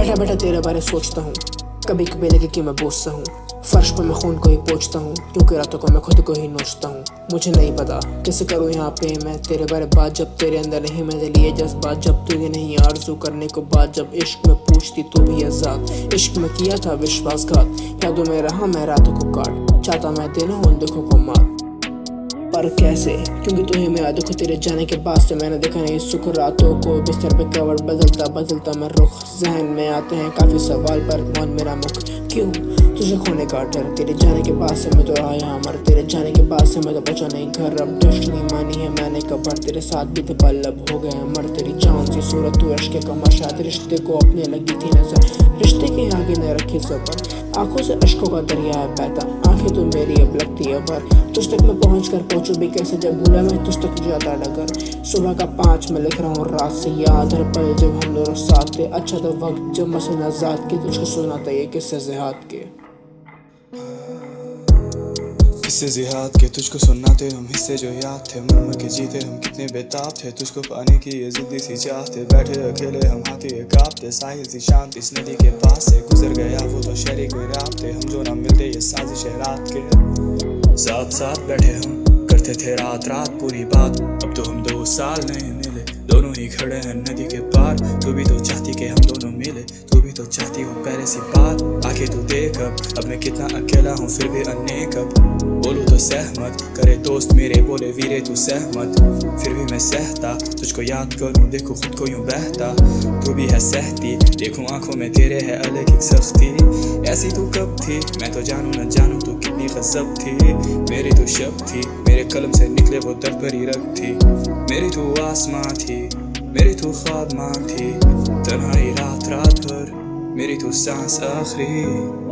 बैठा बैठा तेरे बारे सोचता हूँ, कभी कभी लगे कि मैं बोझ सा हूँ। फर्श पर मैं खून को ही पोंछता हूँ, क्योंकि रातों को मैं खुद को ही नोचता हूँ। मुझे नहीं पता कैसे करूँ यहाँ पे मैं तेरे बारे बात, जब तेरे अंदर नहीं मेरे लिए जज्बात, जब तुझे नहीं आरज़ू करने को बात, जब इश्क में पूछती तू भी आज़ाद। इश्क में किया था विश्वासघात, यादों में रहा मैं रातों को काट, चाहता मैं देना उन दुखों को मार, पर कैसे? क्योंकि तुम्हें मैं दुख तेरे जाने के बाद से मैंने देखा नहीं सुख। रातों को बिस्तर पे कवर बदलता बदलता मैं रुख, जहन में आते हैं काफी सवाल पर मौन मेरा मुख। क्यों तुझे खोने का डर, तेरे जाने के बाद से मैं तो रहा यहाँ मर, तेरे जाने के बाद से मैं तो बचा नहीं घर। अब डेस्टिनी मानी है मैंने कबर, तेरे साथ भी थे पल अब हो गए मर। तेरी चांद सी सूरत तू अश्क के कमर, शायद रिश्ते को अपने लगी थी नजर, रिश्ते के आगे न रखी सबर। आंखों से अश्कों का दरिया है बहता, आंखें तो मेरी अब लगती है भर। तुझ तक मैं पहुँच कर पहुँचूं भी कैसे, जब भूला मैं तुझ तक ज्यादा डगर। सुबह का 5 मैं लिख रहा हूँ रात से याद, हर पल जब हम दोनों साथ थे। अच्छा था वक्त जब मसे नजात के, तुझको सुनाता ये किस्से जिहाद के। किस्से जिहाद के तुझको सुनाते हम हिस्से जो याद थे, मर मर के जीते हम कितने बेताब थे। तुझको पाने की ये जिद्दी सी चाहते, बैठे अकेले हम हाथी कांपते। साहिल सी शांत इस नदी के पास से गुजर गया वो तो शहरी कोई रात थे, हम जो ना मिलते ये साजिश है रात के। साथ साथ बैठे हम करते थे रात रात पूरी बात, अब तो हम 2 साल नहीं मिले, दोनों ही खड़े हैं नदी के पार। तू भी तो चाहती कि हम दोनों मिले, तू भी तो चाहती हो पहले सी बात। आके तू देख अब मैं कितना अकेला हूँ फिर भी अनेक, अब बोलूँ तो सहमत करे दोस्त मेरे, बोले वीरे तू सहमत, फिर भी मैं सहता। तुझको याद करूँ देखो खुद को यूं बहता, तू भी है सहती, देखूं आंखों में तेरे है अलग एक सख्ती। ऐसी तू कब थी मैं तो जानू न जानू तू कितनी गजब थी, मेरी तू शब थी, मेरे कलम से निकले वो दर्द भरी रग थी। मेरी तू आसमां थी, मेरी तू ख्वाब मां थी, तन्हाई रात रात भर मेरी तू सांस आखिरी।